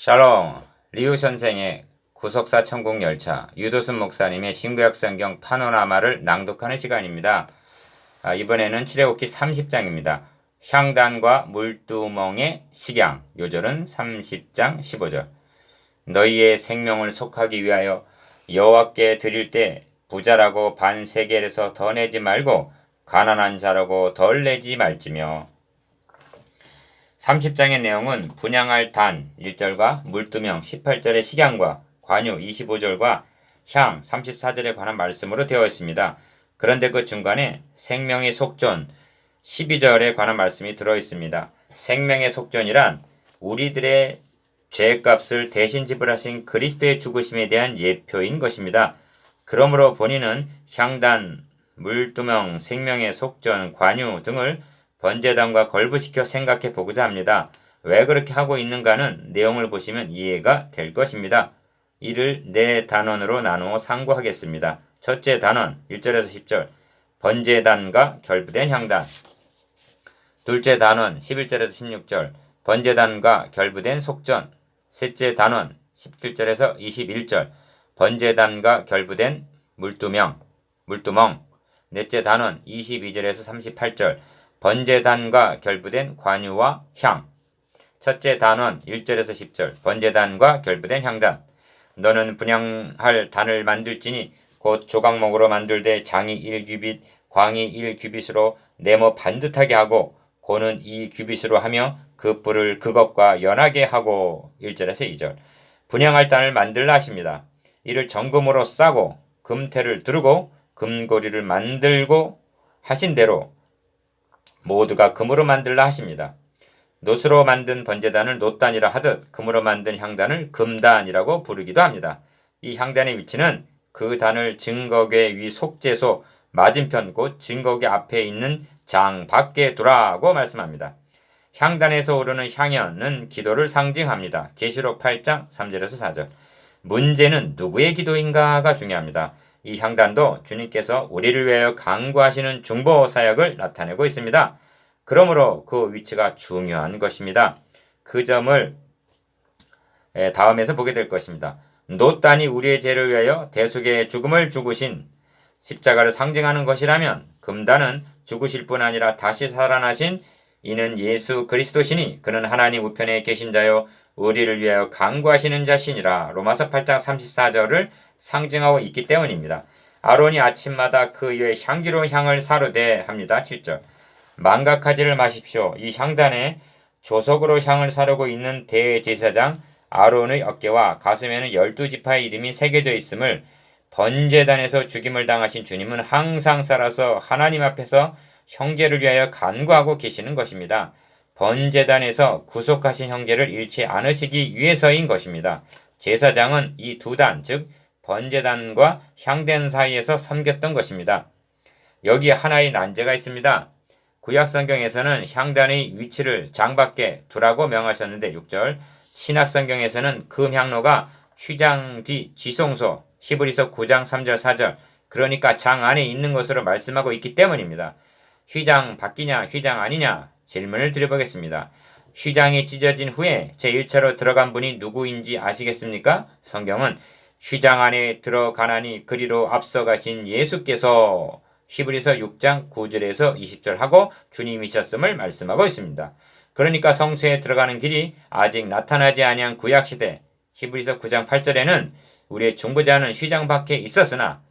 샬롬, 리우 선생의 구속사 천국 열차, 유도순 목사님의 신구약 성경 파노라마를 낭독하는 시간입니다. 이번에는 출애굽기 30장입니다. 향단과 물두멍의 식양, 요절은 30장 15절. 너희의 생명을 속하기 위하여 여호와께 드릴 때 부자라고 반 세겔에서 더 내지 말고 가난한 자라고 덜 내지 말지며. 30장의 내용은 분향할 단 1절과 물두명 18절의 식양과 관유 25절과 향 34절에 관한 말씀으로 되어 있습니다. 그런데 그 중간에 생명의 속전 12절에 관한 말씀이 들어 있습니다. 생명의 속전이란 우리들의 죄값을 대신 지불하신 그리스도의 죽으심에 대한 예표인 것입니다. 그러므로 본인은 향단, 물두명, 생명의 속전, 관유 등을 번제단과 걸부시켜 생각해 보고자 합니다. 왜 그렇게 하고 있는가는 내용을 보시면 이해가 될 것입니다. 이를 네 단원으로 나누어 상고하겠습니다. 첫째 단원 1절에서 10절 번제단과 결부된 향단. 둘째 단원 11절에서 16절 번제단과 결부된 속전. 셋째 단원 17절에서 21절 번제단과 결부된 물두멍. 넷째 단원 22절에서 38절 번제단과 결부된 관유와 향. 첫째 단원 1절에서 10절 번제단과 결부된 향단. 너는 분향할 단을 만들지니 곧 조각목으로 만들되 장이 1규빗 광이 1규빗으로 네모 반듯하게 하고 고는 2규빗으로 하며 그 뿔을 그것과 연하게 하고. 1절에서 2절 분향할 단을 만들라 하십니다. 이를 정금으로 싸고 금태를 두르고 금고리를 만들고 하신 대로 모두가 금으로 만들라 하십니다. 놋으로 만든 번제단을 놋단이라 하듯 금으로 만든 향단을 금단이라고 부르기도 합니다. 이 향단의 위치는 그 단을 증거궤 위 속죄소 맞은편 곧 증거궤 앞에 있는 장 밖에 두라고 말씀합니다. 향단에서 오르는 향연은 기도를 상징합니다. 계시록 8장 3절에서 4절. 문제는 누구의 기도인가가 중요합니다. 이 향단도 주님께서 우리를 위하여 간구하시는 중보 사역을 나타내고 있습니다. 그러므로 그 위치가 중요한 것입니다. 그 점을 다음에서 보게 될 것입니다. 놋단이 우리의 죄를 위하여 대속의 죽음을 죽으신 십자가를 상징하는 것이라면 금단은 죽으실 뿐 아니라 다시 살아나신 이는 예수 그리스도시니 그는 하나님 우편에 계신 자요 우리를 위하여 간구하시는 자시니라. 로마서 8장 34절을 상징하고 있기 때문입니다. 아론이 아침마다 그 위에 향기로운 향을 사르되 합니다. 7절 망각하지를 마십시오. 이 향단에 조석으로 향을 사르고 있는 대제사장 아론의 어깨와 가슴에는 12지파의 이름이 새겨져 있음을 번제단에서 죽임을 당하신 주님은 항상 살아서 하나님 앞에서 형제를 위하여 간구하고 계시는 것입니다. 번제단에서 구속하신 형제를 잃지 않으시기 위해서인 것입니다. 제사장은 이 두 단, 즉 번제단과 향단 사이에서 섬겼던 것입니다. 여기에 하나의 난제가 있습니다. 구약성경에서는 향단의 위치를 장밖에 두라고 명하셨는데 6절 신약성경에서는 금향로가 휘장 뒤 쥐송소 히브리서 9장 3절 4절 그러니까 장 안에 있는 것으로 말씀하고 있기 때문입니다. 휘장 밖이냐 휘장 아니냐 질문을 드려보겠습니다. 휘장이 찢어진 후에 제1차로 들어간 분이 누구인지 아시겠습니까? 성경은 휘장 안에 들어가나니 그리로 앞서가신 예수께서 히브리서 6장 9절에서 20절 하고 주님이셨음을 말씀하고 있습니다. 그러니까 성소에 들어가는 길이 아직 나타나지 아니한 구약시대 히브리서 9장 8절에는 우리의 중보자는 휘장 밖에 있었으나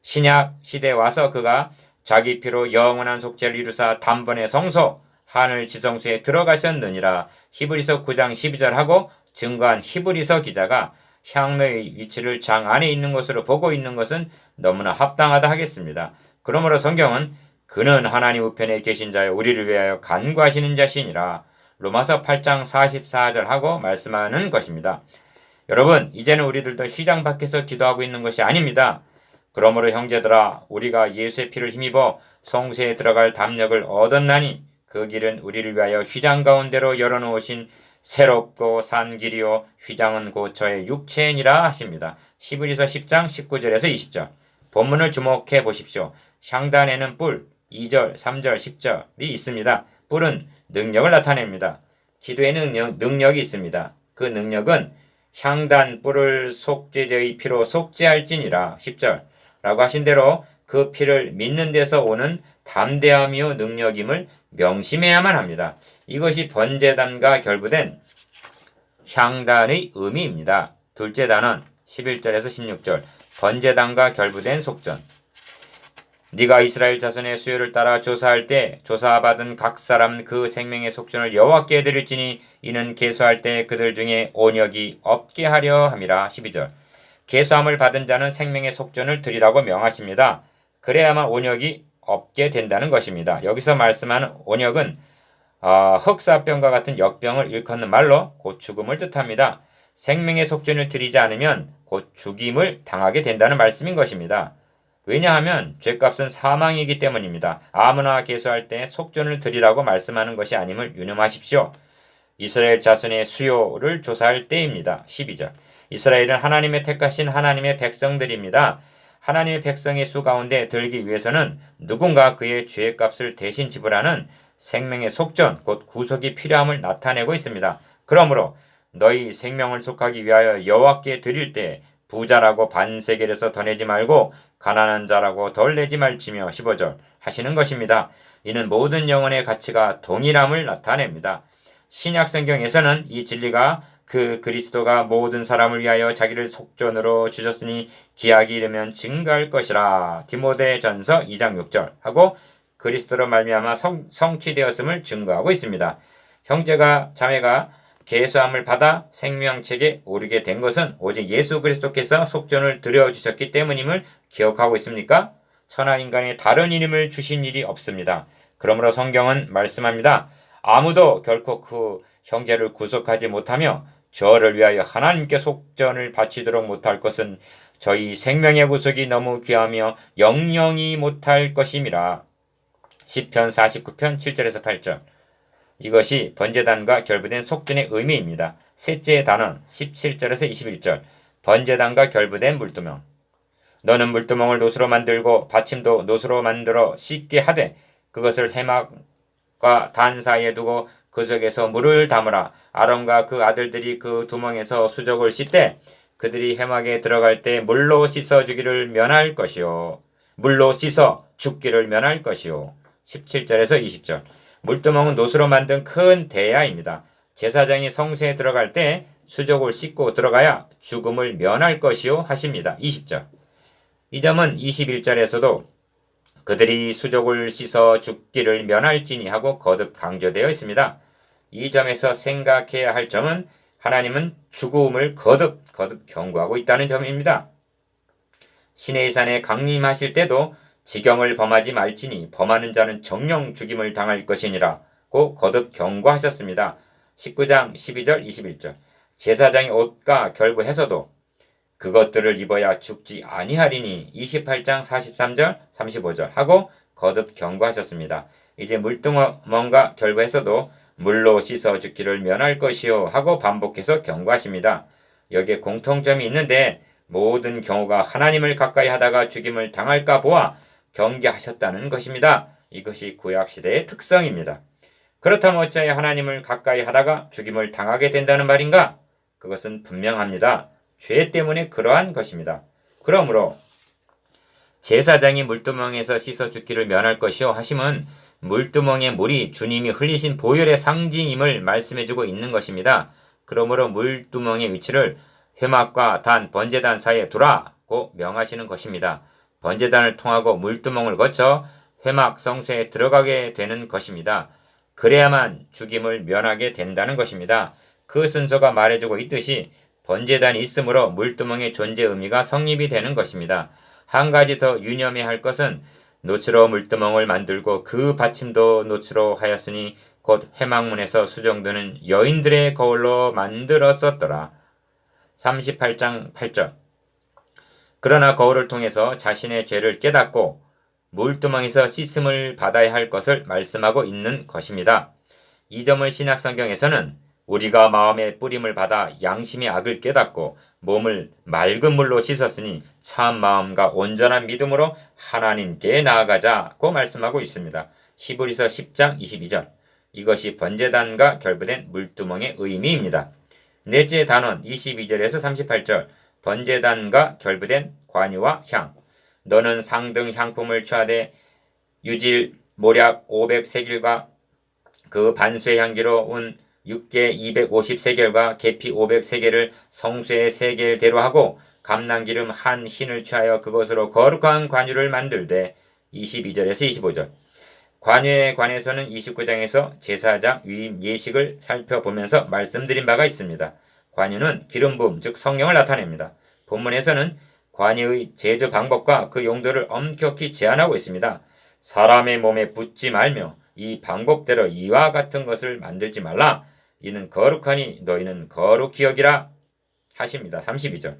신약 시대에 와서 그가 자기 피로 영원한 속죄를 이루사 단번에 성소 하늘 지성소에 들어가셨느니라. 히브리서 9장 12절 하고 증거한 히브리서 기자가 향로의 위치를 장 안에 있는 것으로 보고 있는 것은 너무나 합당하다 하겠습니다. 그러므로 성경은 그는 하나님 우편에 계신 자여 우리를 위하여 간구하시는 자시니라. 로마서 8장 44절 하고 말씀하는 것입니다. 여러분 이제는 우리들도 휘장 밖에서 기도하고 있는 것이 아닙니다. 그러므로 형제들아 우리가 예수의 피를 힘입어 성소에 들어갈 담력을 얻었나니 그 길은 우리를 위하여 휘장 가운데로 열어놓으신 새롭고 산 길이요 휘장은 곧 저의 육체니라 하십니다. 히브리서 10장 19절에서 20절 본문을 주목해 보십시오. 향단에는 뿔 2절 3절 10절이 있습니다. 뿔은 능력을 나타냅니다. 기도에는 능력이 있습니다. 그 능력은 향단 뿔을 속죄제의 피로 속죄할지니라. 10절 라고 하신 대로 그 피를 믿는 데서 오는 담대함이요 능력임을 명심해야만 합니다. 이것이 번제단과 결부된 향단의 의미입니다. 둘째 단은 11절에서 16절 번제단과 결부된 속전. 네가 이스라엘 자손의 수요를 따라 조사할 때 조사받은 각 사람 그 생명의 속전을 여호와께 드릴지니 이는 계수할 때 그들 중에 온역이 없게 하려 함이라. 12절 계수함을 받은 자는 생명의 속전을 드리라고 명하십니다. 그래야만 온역이 없게 된다는 것입니다. 여기서 말씀하는 온역은 흑사병과 같은 역병을 일컫는 말로 곧 죽음을 뜻합니다. 생명의 속전을 드리지 않으면 곧 죽임을 당하게 된다는 말씀인 것입니다. 왜냐하면 죄값은 사망이기 때문입니다. 아무나 계수할 때 속전을 드리라고 말씀하는 것이 아님을 유념하십시오. 이스라엘 자손의 수요를 조사할 때입니다. 12절 이스라엘은 하나님의 택하신 하나님의 백성들입니다. 하나님의 백성의 수 가운데 들기 위해서는 누군가 그의 죄값을 대신 지불하는 생명의 속전, 곧 구속이 필요함을 나타내고 있습니다. 그러므로 너희 생명을 속하기 위하여 여호와께 드릴 때 부자라고 반세겔에서 더 내지 말고 가난한 자라고 덜 내지 말지며 15절 하시는 것입니다. 이는 모든 영혼의 가치가 동일함을 나타냅니다. 신약 성경에서는 이 진리가 그 그리스도가 모든 사람을 위하여 자기를 속전으로 주셨으니 기약이 이르면 증가할 것이라. 디모데전서 2장 6절 하고 그리스도로 말미암아 성취되었음을 증거하고 있습니다. 형제가 자매가 계수함을 받아 생명책에 오르게 된 것은 오직 예수 그리스도께서 속전을 드려주셨기 때문임을 기억하고 있습니까? 천하 인간이 다른 이름을 주신 일이 없습니다. 그러므로 성경은 말씀합니다. 아무도 결코 그 형제를 구속하지 못하며 저를 위하여 하나님께 속전을 바치도록 못할 것은 저희 생명의 구속이 너무 귀하며 영영이 못할 것임이라. 시편 49편 7절에서 8절 이것이 번제단과 결부된 속전의 의미입니다. 셋째 단은 17절에서 21절 번제단과 결부된 물두멍. 너는 물두멍을 노수로 만들고 받침도 노수로 만들어 씻게 하되 그것을 해막과 단 사이에 두고 그 속에서 물을 담으라. 아론과 그 아들들이 그 두멍에서 수족을 씻되 그들이 해막에 들어갈 때 물로 씻어 주기를 면할 것이요 물로 씻어 죽기를 면할 것이요. 17절에서 20절 물두멍은 노수로 만든 큰 대야입니다. 제사장이 성소에 들어갈 때 수족을 씻고 들어가야 죽음을 면할 것이요 하십니다. 20절 이 점은 21절에서도 그들이 수족을 씻어 죽기를 면할지니 하고 거듭 강조되어 있습니다. 이 점에서 생각해야 할 점은 하나님은 죽음을 거듭 경고하고 있다는 점입니다. 시내산에 강림하실 때도 지경을 범하지 말지니 범하는 자는 정령 죽임을 당할 것이니라고 거듭 경고하셨습니다. 19장 12절 21절 제사장의 옷과 결부해서도 그것들을 입어야 죽지 아니하리니 28장 43절 35절 하고 거듭 경고하셨습니다. 이제 물두멍과 결부해서도 물로 씻어 죽기를 면할 것이요 하고 반복해서 경고하십니다. 여기에 공통점이 있는데 모든 경우가 하나님을 가까이 하다가 죽임을 당할까 보아 경계하셨다는 것입니다. 이것이 구약시대의 특성입니다. 그렇다면 어찌하여 하나님을 가까이 하다가 죽임을 당하게 된다는 말인가? 그것은 분명합니다. 죄 때문에 그러한 것입니다. 그러므로 제사장이 물두멍에서 씻어 죽기를 면할 것이요 하심은 물두멍의 물이 주님이 흘리신 보혈의 상징임을 말씀해주고 있는 것입니다. 그러므로 물두멍의 위치를 회막과 단, 번제단 사이에 두라고 명하시는 것입니다. 번제단을 통하고 물두멍을 거쳐 회막 성소에 들어가게 되는 것입니다. 그래야만 죽임을 면하게 된다는 것입니다. 그 순서가 말해주고 있듯이 번제단이 있으므로 물두멍의 존재 의미가 성립이 되는 것입니다. 한 가지 더 유념해야 할 것은 노추로 물두멍을 만들고 그 받침도 노추로 하였으니 곧 회막문에서 수정되는 여인들의 거울로 만들었었더라. 38장 8절 그러나 거울을 통해서 자신의 죄를 깨닫고 물두멍에서 씻음을 받아야 할 것을 말씀하고 있는 것입니다. 이 점을 신약성경에서는 우리가 마음의 뿌림을 받아 양심의 악을 깨닫고 몸을 맑은 물로 씻었으니 참 마음과 온전한 믿음으로 하나님께 나아가자고 말씀하고 있습니다. 히브리서 10장 22절 이것이 번제단과 결부된 물두멍의 의미입니다. 넷째 단원 22절에서 38절 번제단과 결부된 관유와 향. 너는 상등 향품을 취하되 유질 모략 500세겔과 그 반수의 향기로 운 육개 250세겔과 계피 500세겔을 성수의 세겔대로 하고 감람기름 한 흰을 취하여 그것으로 거룩한 관유를 만들되 22절에서 25절 관유에 관해서는 29장에서 제사장 위임 예식을 살펴보면서 말씀드린 바가 있습니다. 관유는 기름 부음 즉 성령을 나타냅니다. 본문에서는 관유의 제조 방법과 그 용도를 엄격히 제한하고 있습니다. 사람의 몸에 붓지 말며 이 방법대로 이와 같은 것을 만들지 말라. 이는 거룩하니 너희는 거룩히 여기라 하십니다. 32절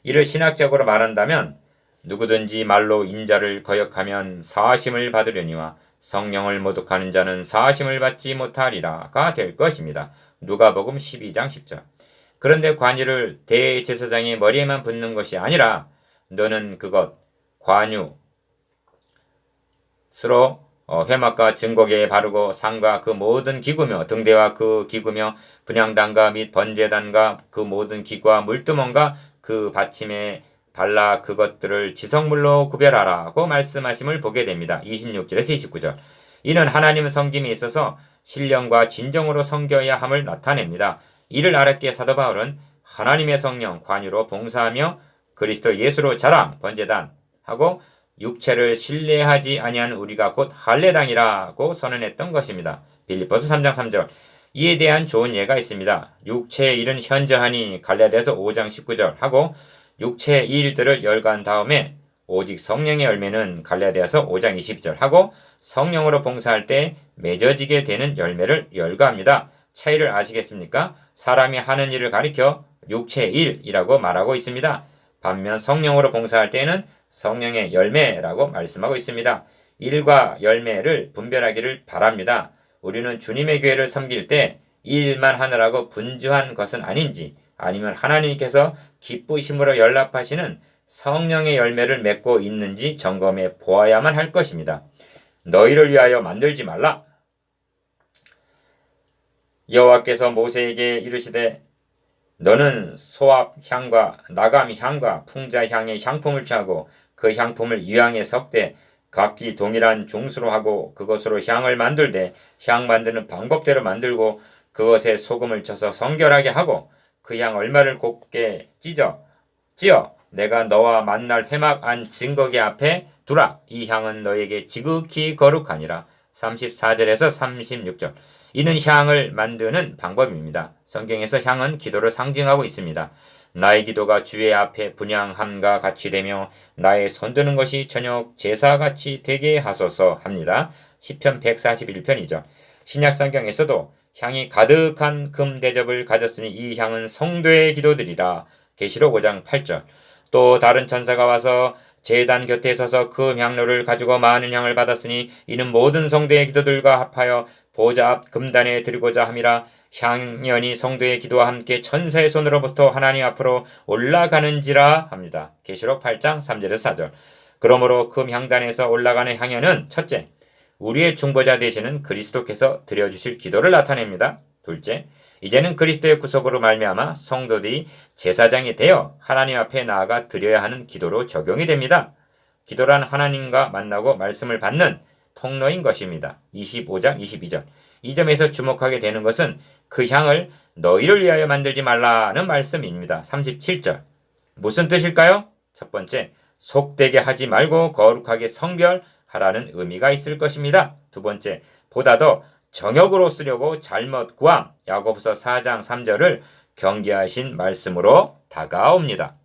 이를 신학적으로 말한다면 누구든지 말로 인자를 거역하면 사하심을 받으려니와 성령을 모독하는 자는 사하심을 받지 못하리라가 될 것입니다. 누가복음 12장 10절 그런데 관유를 대제사장의 머리에만 붓는 것이 아니라 너는 그것 관유 스로 회막과 증거계에 바르고 상과 그 모든 기구며 등대와 그 기구며 분향단과 및 번제단과 그 모든 기구와 물두멍과 그 받침에 발라 그것들을 지성물로 구별하라고 말씀하심을 보게 됩니다. 26절에서 29절 이는 하나님의 섬김에 있어서 신령과 진정으로 섬겨야 함을 나타냅니다. 이를 알았기에 사도 바울은 하나님의 성령 관유로 봉사하며 그리스도 예수로 자랑 번제단 하고 육체를 신뢰하지 아니한 우리가 곧 할례당이라고 선언했던 것입니다. 빌립보서 3장 3절 이에 대한 좋은 예가 있습니다. 육체의 일은 현저하니 갈라디아서 5장 19절 하고 육체의 일들을 열간 다음에 오직 성령의 열매는 갈라디아서 5장 20절 하고 성령으로 봉사할 때 맺어지게 되는 열매를 열거합니다. 차이를 아시겠습니까? 사람이 하는 일을 가리켜 육체의 일이라고 말하고 있습니다. 반면 성령으로 봉사할 때는 성령의 열매라고 말씀하고 있습니다. 일과 열매를 분별하기를 바랍니다. 우리는 주님의 교회를 섬길 때 일만 하느라고 분주한 것은 아닌지 아니면 하나님께서 기쁘심으로 연락하시는 성령의 열매를 맺고 있는지 점검해 보아야만 할 것입니다. 너희를 위하여 만들지 말라. 여호와께서 모세에게 이르시되 너는 소압 향과 나감 향과 풍자 향의 향품을 취하고 그 향품을 유향에 섞되 각기 동일한 중수로 하고 그것으로 향을 만들되 향 만드는 방법대로 만들고 그것에 소금을 쳐서 성결하게 하고 그 향 얼마를 곱게 찌어 내가 너와 만날 회막 안 증거계 앞에 두라. 이 향은 너에게 지극히 거룩하니라. 34절에서 36절 이는 향을 만드는 방법입니다. 성경에서 향은 기도를 상징하고 있습니다. 나의 기도가 주의 앞에 분향함과 같이 되며 나의 손드는 것이 저녁 제사같이 되게 하소서 합니다. 시편 141편이죠. 신약 성경에서도 향이 가득한 금 대접을 가졌으니 이 향은 성도의 기도들이라. 계시록 5장 8절 또 다른 천사가 와서 제단 곁에 서서 그 향로를 가지고 많은 향을 받았으니 이는 모든 성도의 기도들과 합하여 보좌 앞 금단에 드리고자 함이라. 향연이 성도의 기도와 함께 천사의 손으로부터 하나님 앞으로 올라가는지라 합니다. 계시록 8장 3절에서 4절 그러므로 금 향단에서 올라가는 향연은 첫째, 우리의 중보자 되시는 그리스도께서 드려주실 기도를 나타냅니다. 둘째, 이제는 그리스도의 구속으로 말미암아 성도들이 제사장이 되어 하나님 앞에 나아가 드려야 하는 기도로 적용이 됩니다. 기도란 하나님과 만나고 말씀을 받는 통로인 것입니다. 25장 22절 이 점에서 주목하게 되는 것은 그 향을 너희를 위하여 만들지 말라는 말씀입니다. 37절 무슨 뜻일까요? 첫 번째, 속되게 하지 말고 거룩하게 성별하라는 의미가 있을 것입니다. 두 번째, 보다 더 정욕으로 쓰려고 잘못 구함 야고보서 4장 3절을 경계하신 말씀으로 다가옵니다.